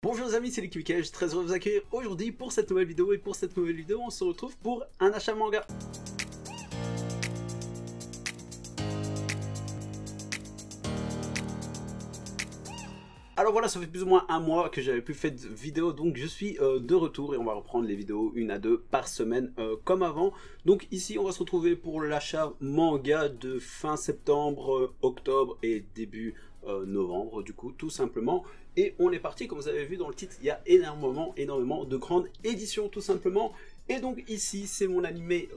Bonjour les amis, c'est l'équipe Mickaël, je suis très heureux de vous accueillir aujourd'hui pour cette nouvelle vidéo. Et pour cette nouvelle vidéo, on se retrouve pour un achat manga. Alors voilà, ça fait plus ou moins un mois que j'avais plus fait de vidéo, donc je suis de retour et on va reprendre les vidéos une à deux par semaine comme avant. Donc ici on va se retrouver pour l'achat manga de fin septembre, octobre et début novembre du coup tout simplement. Et on est parti, comme vous avez vu dans le titre, il y a énormément de grandes éditions tout simplement. Et donc ici c'est mon animé,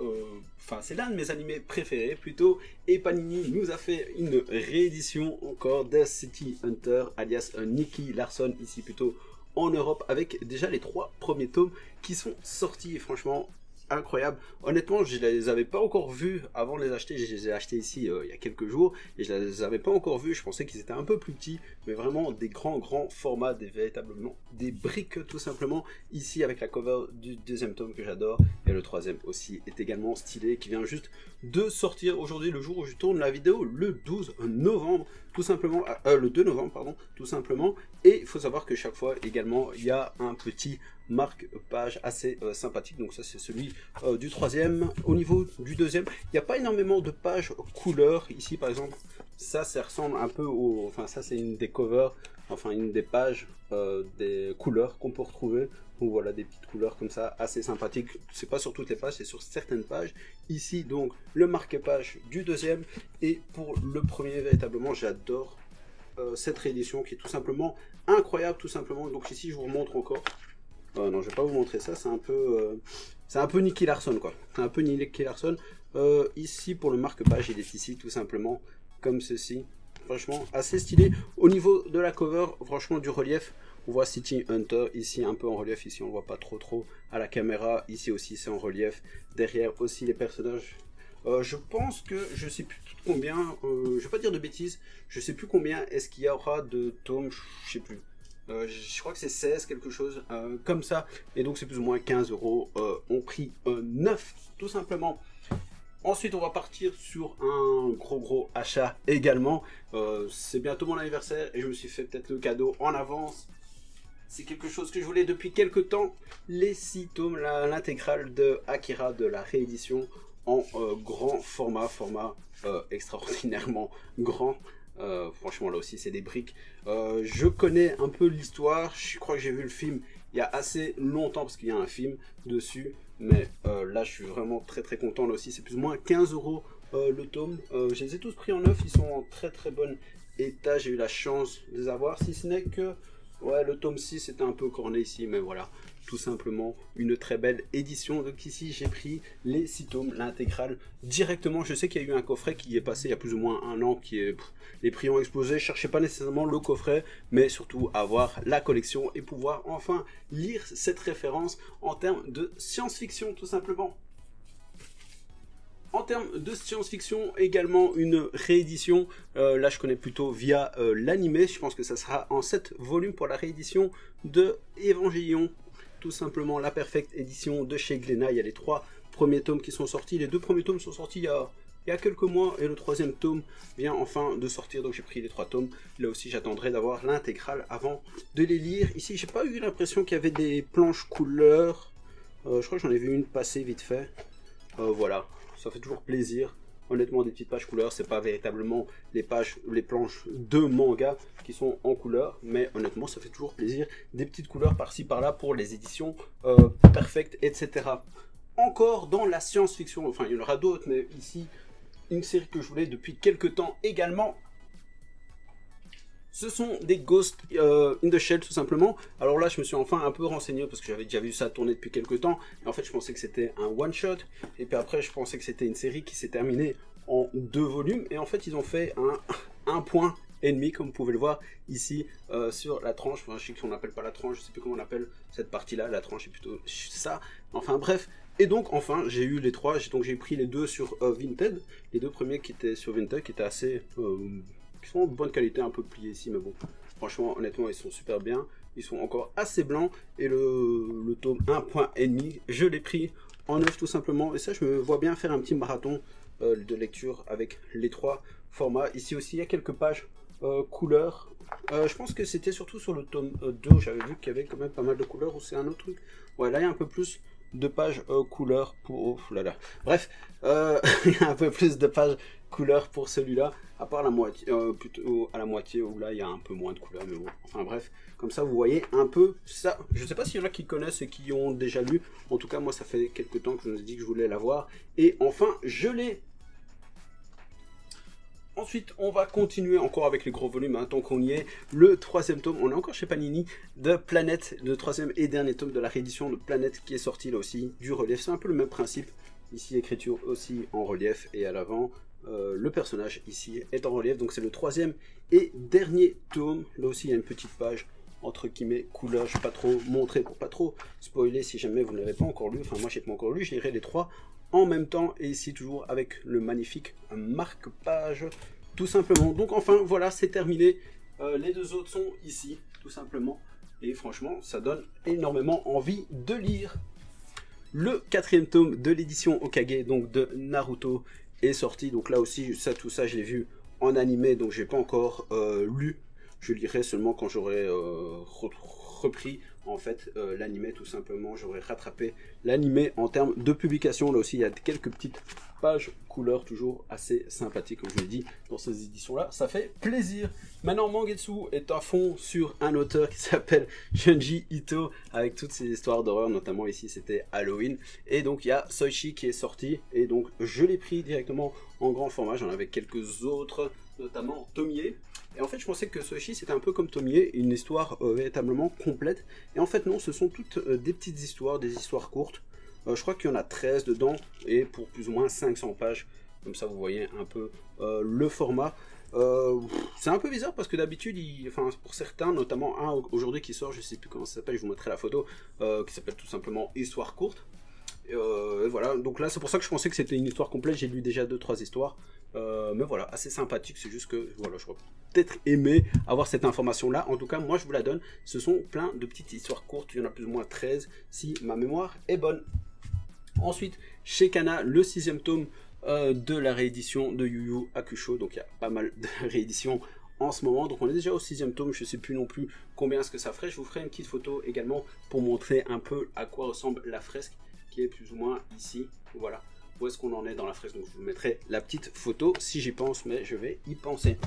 c'est l'un de mes animés préférés plutôt, et Panini nous a fait une réédition encore de City Hunter alias Nicky Larson ici plutôt en Europe, avec déjà les 3 premiers tomes qui sont sortis et franchement incroyable. Honnêtement, je les avais pas encore vus avant de les acheter. Je les ai achetés ici il y a quelques jours et je les avais pas encore vus. Je pensais qu'ils étaient un peu plus petits, mais vraiment des grands formats, véritablement des briques tout simplement. Ici avec la cover du deuxième tome que j'adore, et le troisième aussi est également stylé, qui vient juste de sortir aujourd'hui, le jour où je tourne la vidéo, le 12 novembre tout simplement, le 2 novembre pardon, tout simplement. Et il faut savoir que chaque fois également il y a un petit marque-page assez sympathique. Donc ça c'est celui du troisième. Au niveau du deuxième, il n'y a pas énormément de pages couleurs. Ici par exemple, ça ressemble un peu au... Enfin ça c'est une des covers, enfin une des pages des couleurs qu'on peut retrouver. Donc voilà, des petites couleurs comme ça, assez sympathiques. C'est pas sur toutes les pages, c'est sur certaines pages. Ici donc le marque-page du deuxième. Et pour le premier, véritablement j'adore cette réédition qui est tout simplement incroyable tout simplement. Donc ici je vous remontre encore. Non, je vais pas vous montrer ça, c'est un peu Nicky Larson quoi. C'est un peu Nicky Larson. Ici pour le marque-page, il est ici tout simplement comme ceci. Franchement assez stylé. Au niveau de la cover, franchement du relief. On voit City Hunter ici un peu en relief, ici on le voit pas trop à la caméra. Ici aussi c'est en relief. Derrière aussi les personnages. Je pense que je sais plus combien, je vais pas dire de bêtises, je sais plus combien est-ce qu'il y aura de tomes, je sais plus. Je crois que c'est 16 quelque chose comme ça, et donc c'est plus ou moins 15 euros en prix neuf tout simplement. Ensuite on va partir sur un gros achat également. C'est bientôt mon anniversaire et je me suis fait peut-être le cadeau en avance. C'est quelque chose que je voulais depuis quelques temps, les 6 tomes, l'intégrale de Akira de la réédition en grand format extraordinairement grand. Franchement là aussi c'est des briques. Je connais un peu l'histoire, je crois que j'ai vu le film il y a assez longtemps parce qu'il y a un film dessus, mais là je suis vraiment très content. Là aussi c'est plus ou moins 15 euros le tome. Je les ai tous pris en neuf, ils sont en très bon état, j'ai eu la chance de les avoir, si ce n'est que ouais, le tome 6 était un peu corné ici, mais voilà, tout simplement une très belle édition. Donc ici j'ai pris les 6 tomes, l'intégrale directement. Je sais qu'il y a eu un coffret qui est passé il y a plus ou moins un an, qui est... les prix ont explosé. Je cherchais pas nécessairement le coffret, mais surtout avoir la collection et pouvoir enfin lire cette référence en termes de science-fiction tout simplement. En termes de science-fiction, également une réédition. Là, je connais plutôt via l'animé. Je pense que ça sera en 7 volumes pour la réédition de Evangelion. Tout simplement, la Perfect édition de chez Glénat. Il y a les 3 premiers tomes qui sont sortis. Les 2 premiers tomes sont sortis il y a quelques mois. Et le 3e tome vient enfin de sortir. Donc, j'ai pris les 3 tomes. Là aussi, j'attendrai d'avoir l'intégrale avant de les lire. Ici, j'ai pas eu l'impression qu'il y avait des planches couleurs. Je crois que j'en ai vu une passer vite fait. Voilà. Ça fait toujours plaisir. Honnêtement, des petites pages couleurs, c'est pas véritablement les planches de manga qui sont en couleur, mais honnêtement, ça fait toujours plaisir. Des petites couleurs par-ci par-là pour les éditions Perfect, etc. Encore dans la science-fiction, enfin il y en aura d'autres, mais ici, une série que je voulais depuis quelques temps également. Ce sont des Ghost in the Shell tout simplement. Alors là je me suis enfin un peu renseigné parce que j'avais déjà vu ça tourner depuis quelques temps. Et en fait je pensais que c'était un one shot. Et puis après je pensais que c'était une série qui s'est terminée en 2 volumes. Et en fait ils ont fait un point et demi comme vous pouvez le voir ici sur la tranche. Enfin je sais qu'on n'appelle pas la tranche, je sais plus comment on appelle cette partie là. La tranche est plutôt ça. Enfin bref. Et donc enfin j'ai eu les 3. Donc j'ai pris les 2 sur Vinted. Les 2 premiers qui étaient sur Vinted qui étaient assez... qui sont de bonne qualité, un peu pliés ici, mais bon, franchement, honnêtement, ils sont super bien. Ils sont encore assez blancs. Et le tome 1.5, je l'ai pris en neuf tout simplement. Et ça, je me vois bien faire un petit marathon de lecture avec les 3 formats. Ici aussi, il y a quelques pages couleurs. Je pense que c'était surtout sur le tome 2, j'avais vu qu'il y avait quand même pas mal de couleurs, ou c'est un autre truc. Ouais, là il y a un peu plus de pages couleurs pour... Oh là là. Bref, il y a un peu plus de pages couleurs pour celui-là, à part la moitié, plutôt à la moitié, où là il y a un peu moins de couleurs, mais bon, enfin bref, comme ça vous voyez un peu ça. Je sais pas s'il y en a qui connaissent et qui ont déjà lu, en tout cas moi ça fait quelques temps que je me suis dit que je voulais l'avoir, et enfin je l'ai. Ensuite, on va continuer encore avec les gros volumes, hein, tant qu'on y est. Le troisième tome, on est encore chez Panini, de Planète, le troisième et dernier tome de la réédition de Planète qui est sorti là aussi, du relief. C'est un peu le même principe. Ici, écriture aussi en relief et à l'avant, le personnage ici est en relief. Donc c'est le troisième et dernier tome. Là aussi, il y a une petite page entre guillemets couleur. Je ne vais pas trop montrer pour pas trop spoiler si jamais vous ne l'avez pas encore lu. Enfin, moi, je n'ai pas encore lu, je lirai les trois en même temps, et ici toujours avec le magnifique marque-page, tout simplement. Donc enfin voilà, c'est terminé. Les deux autres sont ici, tout simplement, et franchement ça donne énormément envie de lire. Le quatrième tome de l'édition Okage, donc de Naruto, est sorti. Donc là aussi, tout ça je l'ai vu en animé, donc j'ai pas encore lu. Je lirai seulement quand j'aurai repris en fait l'animé, tout simplement. J'aurais rattrapé l'animé en termes de publication. Là aussi il y a quelques petites pages couleurs toujours assez sympathiques, comme je l'ai dit, dans ces éditions là, ça fait plaisir. Maintenant Mangetsu est à fond sur un auteur qui s'appelle Junji Ito, avec toutes ces histoires d'horreur, notamment ici c'était Halloween, et donc il y a Soichi qui est sorti, et donc je l'ai pris directement en grand format. J'en avais quelques autres, notamment Tomie. Et en fait, je pensais que Soichi c'était un peu comme Tomie, une histoire véritablement complète. Et en fait, non, ce sont toutes des petites histoires, des histoires courtes. Je crois qu'il y en a 13 dedans, et pour plus ou moins 500 pages. Comme ça, vous voyez un peu le format. C'est un peu bizarre parce que d'habitude, enfin, pour certains, notamment un aujourd'hui qui sort, je sais plus comment ça s'appelle, je vous mettrai la photo, qui s'appelle tout simplement Histoire courte. Et voilà, donc là c'est pour ça que je pensais que c'était une histoire complète. J'ai lu déjà 2-3 histoires, mais voilà, assez sympathique. C'est juste que voilà, je crois peut-être aimer avoir cette information là. En tout cas, moi je vous la donne. Ce sont plein de petites histoires courtes. Il y en a plus ou moins 13 si ma mémoire est bonne. Ensuite, chez Kana, le 6e tome de la réédition de Yu Yu Hakusho. Donc il y a pas mal de rééditions en ce moment. Donc on est déjà au 6e tome. Je ne sais plus non plus combien ce que ça ferait. Je vous ferai une petite photo également pour montrer un peu à quoi ressemble la fresque, qui est plus ou moins ici. Voilà, où est-ce qu'on en est dans la fresque. Donc je vous mettrai la petite photo si j'y pense, mais je vais y penser.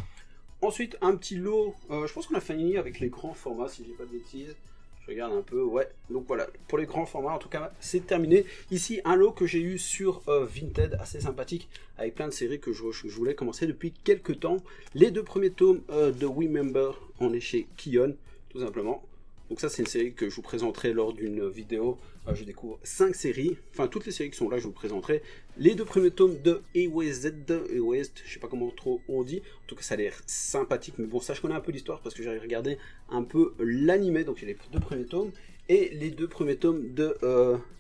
Ensuite, un petit lot. Je pense qu'on a fini avec les grands formats, si je dis pas de bêtises. Je regarde un peu, ouais. Donc voilà, pour les grands formats, en tout cas, c'est terminé. Ici, un lot que j'ai eu sur Vinted, assez sympathique, avec plein de séries que je voulais commencer depuis quelques temps. Les 2 premiers tomes de Remember, on est chez Kion, tout simplement. Donc ça, c'est une série que je vous présenterai lors d'une vidéo. Je découvre 5 séries, enfin toutes les séries qui sont là, je vous présenterai. Les 2 premiers tomes de EWZ, je sais pas comment trop on dit. En tout cas, ça a l'air sympathique, mais bon, ça je connais un peu l'histoire parce que j'avais regardé un peu l'animé. Donc il y a les 2 premiers tomes et les 2 premiers tomes de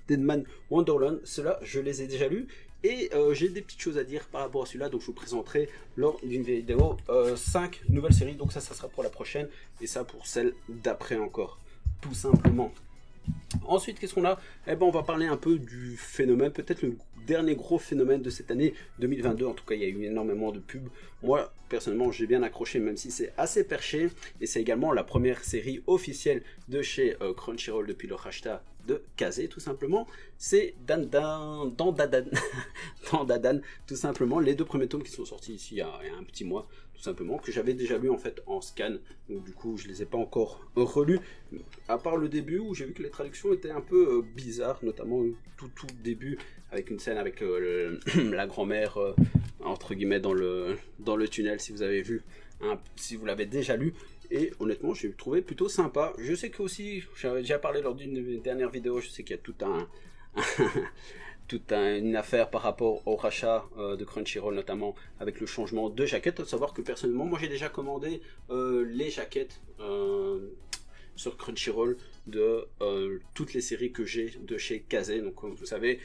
Deadman Wonderland. Ceux-là, je les ai déjà lus. Et j'ai des petites choses à dire par rapport à celui-là, donc je vous présenterai lors d'une vidéo 5 nouvelles séries. Donc ça sera pour la prochaine, et ça pour celle d'après encore, tout simplement. Ensuite, qu'est-ce qu'on a? Eh ben, on va parler un peu du phénomène, peut-être le dernier gros phénomène de cette année 2022. En tout cas, il y a eu énormément de pubs. Moi, personnellement, j'ai bien accroché, même si c'est assez perché. Et c'est également la première série officielle de chez Crunchyroll depuis le rachat de Kazé, tout simplement. C'est Dandadan, tout simplement. Les 2 premiers tomes qui sont sortis ici il y a un petit mois, tout simplement, que j'avais déjà lu en fait en scan. Donc du coup, je les ai pas encore relus, à part le début où j'ai vu que les traductions étaient un peu bizarres, notamment tout début avec une scène avec la grand-mère entre guillemets dans le tunnel, si vous avez vu, hein, si vous l'avez déjà lu. Et honnêtement, j'ai trouvé plutôt sympa. Je sais que aussi, j'avais déjà parlé lors d'une dernière vidéo, je sais qu'il y a toute une affaire par rapport au rachat de Crunchyroll, notamment avec le changement de jaquette. À savoir que personnellement, moi j'ai déjà commandé les jaquettes sur Crunchyroll de toutes les séries que j'ai de chez Kazé. Donc comme vous savez,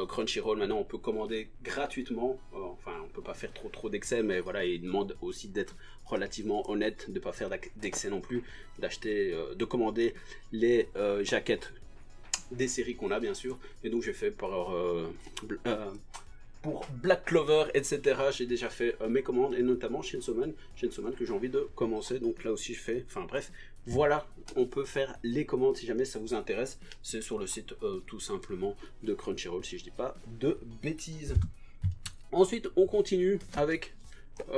Crunchyroll maintenant on peut commander gratuitement, enfin on peut pas faire trop d'excès, mais voilà, il demande aussi d'être relativement honnête, de ne pas faire d'excès non plus, d'acheter, de commander les jaquettes des séries qu'on a bien sûr. Et donc j'ai fait pour Black Clover, etc. J'ai déjà fait mes commandes, et notamment Chainsaw Man que j'ai envie de commencer, donc là aussi je fais, enfin bref, voilà, on peut faire les commandes si jamais ça vous intéresse, c'est sur le site tout simplement de Crunchyroll, si je dis pas de bêtises. Ensuite, on continue avec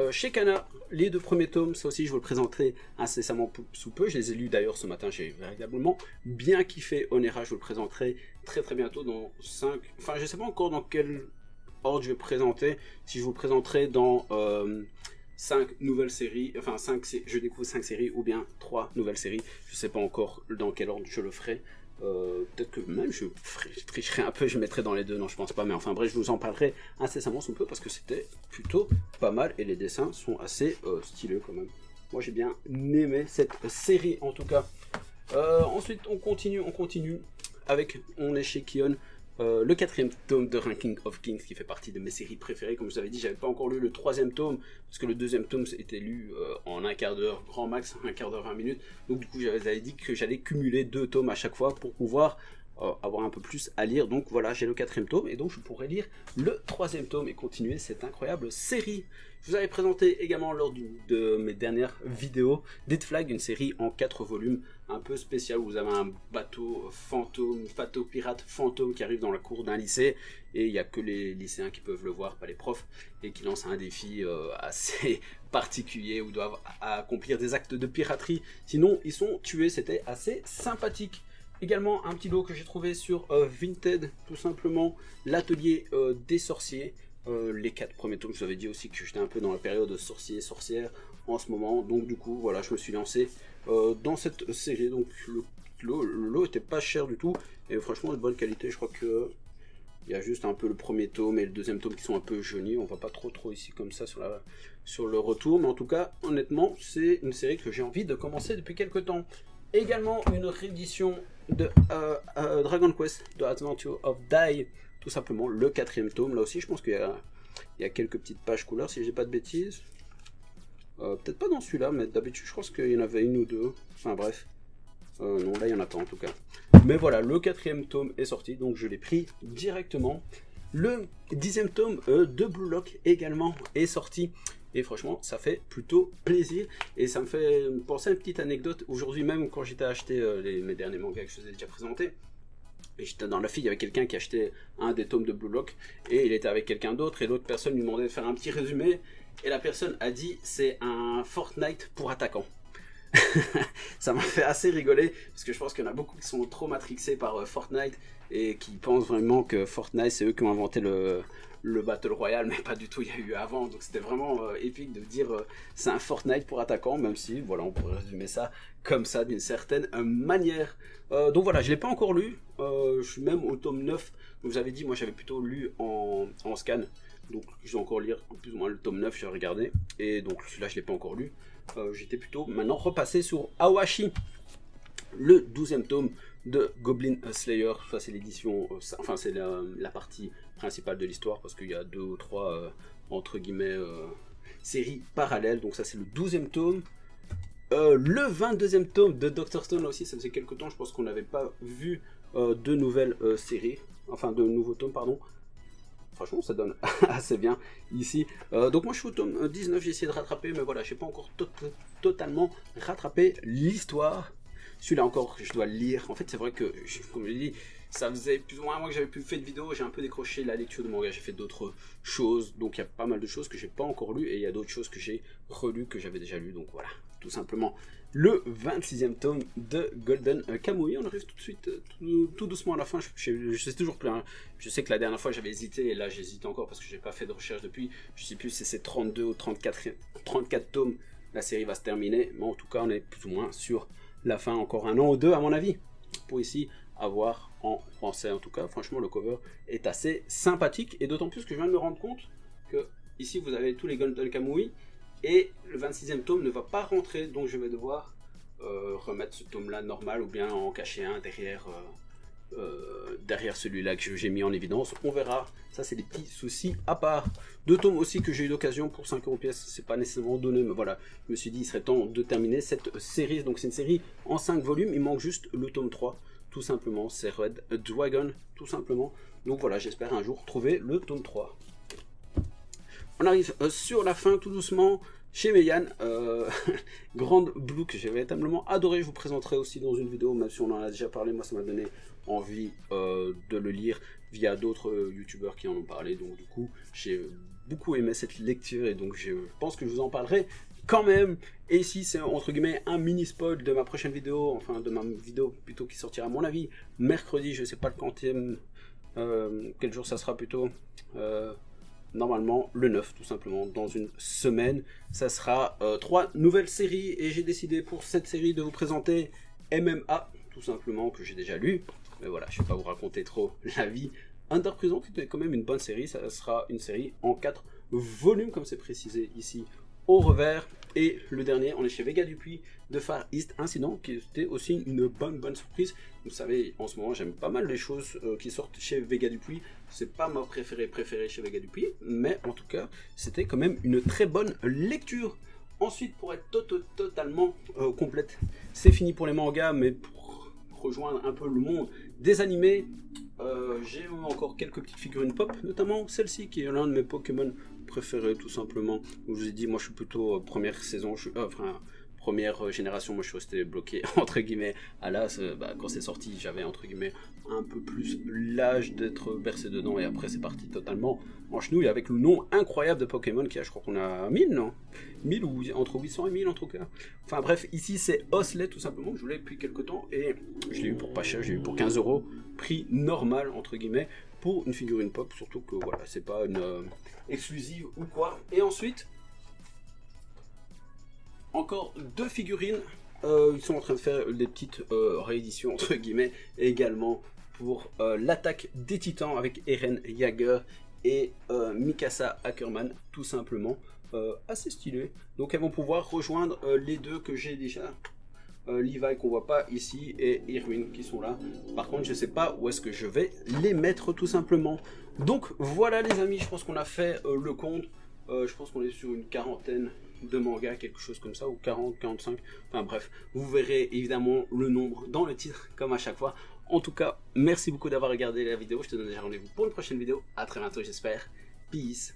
chez Kana, les 2 premiers tomes, ça aussi je vous le présenterai incessamment sous peu, je les ai lus d'ailleurs ce matin, j'ai véritablement bien kiffé Onera, je vous le présenterai très bientôt dans 5, enfin je sais pas encore dans quel ordre je vais présenter, si je vous présenterai dans 5 nouvelles séries, enfin je découvre 5 séries ou bien 3 nouvelles séries, je sais pas encore dans quel ordre je le ferai. Peut-être que même je tricherai un peu, je mettrai dans les deux, non je pense pas, mais enfin bref je vous en parlerai incessamment sous peu parce que c'était plutôt pas mal et les dessins sont assez stylés quand même. Moi j'ai bien aimé cette série en tout cas. Ensuite on continue avec, on est chez Kion, le 4e tome de Ranking of Kings qui fait partie de mes séries préférées. Comme je vous avais dit, j'avais pas encore lu le 3e tome parce que le 2e tome était lu en un quart d'heure, grand max, un quart d'heure, 20 minutes. Donc du coup j'avais dit que j'allais cumuler 2 tomes à chaque fois pour pouvoir avoir un peu plus à lire. Donc voilà, j'ai le 4e tome et donc je pourrais lire le 3e tome et continuer cette incroyable série. Je vous avais présenté également lors de mes dernières vidéos Dead Flag, une série en 4 volumes un peu spéciale où vous avez un bateau fantôme, bateau pirate fantôme qui arrive dans la cour d'un lycée et il n'y a que les lycéens qui peuvent le voir, pas les profs, et qui lance un défi assez particulier où ils doivent accomplir des actes de piraterie, sinon ils sont tués. C'était assez sympathique. Également un petit lot que j'ai trouvé sur Vinted, tout simplement l'atelier des sorciers. Les 4 premiers tomes, je vous avais dit aussi que j'étais un peu dans la période sorcier sorcière en ce moment, donc du coup voilà, je me suis lancé dans cette série. Donc le lot était pas cher du tout et franchement de bonne qualité. Je crois que il y a juste un peu le premier tome et le 2e tome qui sont un peu jaunis, on va pas trop ici comme ça sur le retour, mais en tout cas honnêtement c'est une série que j'ai envie de commencer depuis quelques temps. Également une réédition de Dragon Quest, The Adventure of Dai, tout simplement le 4e tome. Là aussi je pense qu'il y a quelques petites pages couleurs si j'ai pas de bêtises. Peut-être pas dans celui-là, mais d'habitude je pense qu'il y en avait une ou deux. Enfin bref. Non, là il y en a pas en tout cas. Mais voilà, le 4e tome est sorti, donc je l'ai pris directement. Le 10e tome de Blue Lock également est sorti. Et franchement, ça fait plutôt plaisir. Et ça me fait penser à une petite anecdote. Aujourd'hui même, quand j'étais acheté mes derniers mangas que je vous ai déjà présentés, et j'étais dans la file, il y avait quelqu'un qui achetait un des tomes de Blue Lock. Et il était avec quelqu'un d'autre. Et l'autre personne lui demandait de faire un petit résumé. Et la personne a dit, c'est un Fortnite pour attaquants. Ça m'a fait assez rigoler. Parce que je pense qu'il y en a beaucoup qui sont trop matrixés par Fortnite. Et qui pensent vraiment que Fortnite, c'est eux qui ont inventé le Battle Royale, mais pas du tout, il y a eu avant, donc c'était vraiment épique de dire c'est un Fortnite pour attaquants, même si voilà, on pourrait résumer ça comme ça d'une certaine manière. Donc voilà, je ne l'ai pas encore lu, je suis même au tome 9, donc j'avais dit, moi j'avais plutôt lu en scan, donc je vais encore lire plus ou moins le tome 9, j'ai regardé, et donc celui-là je ne l'ai pas encore lu, j'étais plutôt maintenant repassé sur Awashi, le 12e tome de Goblin Slayer. Ça c'est l'édition, enfin c'est la partie principale de l'histoire parce qu'il y a 2 ou 3 entre guillemets séries parallèles. Donc ça c'est le 12e tome. Le 22e tome de Dr Stone, là aussi ça faisait quelques temps, je pense qu'on n'avait pas vu de nouvelles séries, enfin de nouveaux tomes pardon. Franchement ça donne assez bien ici. Donc moi je suis au tome 19, j'ai essayé de rattraper, mais voilà, j'ai pas encore totalement rattrapé l'histoire. Celui-là encore, je dois le lire. En fait, c'est vrai que, comme je l'ai dit, ça faisait plus ou moins un mois que j'avais plus fait de vidéo. J'ai un peu décroché la lecture de manga. J'ai fait d'autres choses. Donc, il y a pas mal de choses que j'ai pas encore lues. Et il y a d'autres choses que j'ai relues, que j'avais déjà lues. Donc, voilà, tout simplement. Le 26e tome de Golden Kamuy. On arrive tout de suite, tout doucement à la fin. Je sais toujours plus. Hein. Je sais que la dernière fois, j'avais hésité. Et là, j'hésite encore parce que j'ai pas fait de recherche depuis. Je sais plus si c'est 32 ou 34 tomes. La série va se terminer. Mais en tout cas, on est plus ou moins sur la fin, encore un an ou deux à mon avis, pour ici avoir en français. En tout cas, franchement, le cover est assez sympathique, et d'autant plus que je viens de me rendre compte que ici vous avez tous les Golden Kamuy, et le 26e tome ne va pas rentrer, donc je vais devoir remettre ce tome là normal, ou bien en cacher un derrière celui-là que j'ai mis en évidence. On verra, ça c'est des petits soucis à part. 2 tomes aussi que j'ai eu l'occasion pour 5 € pièce, c'est pas nécessairement donné, mais voilà, je me suis dit il serait temps de terminer cette série. Donc c'est une série en 5 volumes, il manque juste le tome 3, tout simplement, c'est Red Dragon, tout simplement. Donc voilà, j'espère un jour trouver le tome 3. On arrive sur la fin tout doucement chez Meian, Grand Blue que j'ai véritablement adoré. Je vous présenterai aussi dans une vidéo, même si on en a déjà parlé. Moi ça m'a donné envie de le lire via d'autres youtubeurs qui en ont parlé. Donc du coup j'ai beaucoup aimé cette lecture et donc je pense que je vous en parlerai quand même. Et ici c'est entre guillemets un mini spoil de ma prochaine vidéo, enfin de ma vidéo plutôt qui sortira à mon avis mercredi, je sais pas le quantième, quel jour ça sera plutôt, normalement le 9 tout simplement, dans une semaine. Ça sera 3 nouvelles séries et j'ai décidé pour cette série de vous présenter MMA tout simplement, que j'ai déjà lu, mais voilà je vais pas vous raconter trop la vie. Under Prison qui est quand même une bonne série, ça sera une série en 4 volumes comme c'est précisé ici au revers. Et le dernier, on est chez Vega Dupuis de Far East Incident, qui était aussi une bonne surprise. Vous savez, en ce moment, j'aime pas mal les choses qui sortent chez Vega Dupuis. C'est pas ma préférée chez Vega Dupuis, mais en tout cas, c'était quand même une très bonne lecture. Ensuite, pour être totalement complète, c'est fini pour les mangas, mais pour rejoindre un peu le monde des animés, j'ai encore quelques petites figurines pop, notamment celle-ci qui est l'un de mes Pokémon préférés tout simplement. Je vous ai dit, moi je suis plutôt première saison, première génération, moi je suis resté bloqué entre guillemets à l'as. Quand c'est sorti j'avais entre guillemets un peu plus l'âge d'être bercé dedans et après c'est parti totalement en chenouille avec le nom incroyable de Pokémon qui a, je crois qu'on a 1000, non 1000 ou entre 800 et 1000 en tout cas. Enfin bref, ici c'est Osley tout simplement, je l'ai depuis quelques temps et je l'ai eu pour pas cher, j'ai eu pour 15 €, prix normal entre guillemets pour une figurine pop, surtout que voilà c'est pas une exclusive ou quoi. Et ensuite encore 2 figurines, ils sont en train de faire des petites rééditions entre guillemets également pour l'attaque des titans avec Eren Jaeger et Mikasa Ackerman tout simplement, assez stylé. Donc elles vont pouvoir rejoindre les deux que j'ai déjà, Levi qu'on voit pas ici et Irwin qui sont là. Par contre je sais pas où est-ce que je vais les mettre tout simplement. Donc voilà les amis, je pense qu'on a fait le compte. Je pense qu'on est sur une quarantaine de mangas, quelque chose comme ça, ou 40, 45, enfin bref, vous verrez évidemment le nombre dans le titre comme à chaque fois. En tout cas, merci beaucoup d'avoir regardé la vidéo, je te donne déjà rendez-vous pour une prochaine vidéo, à très bientôt j'espère, peace.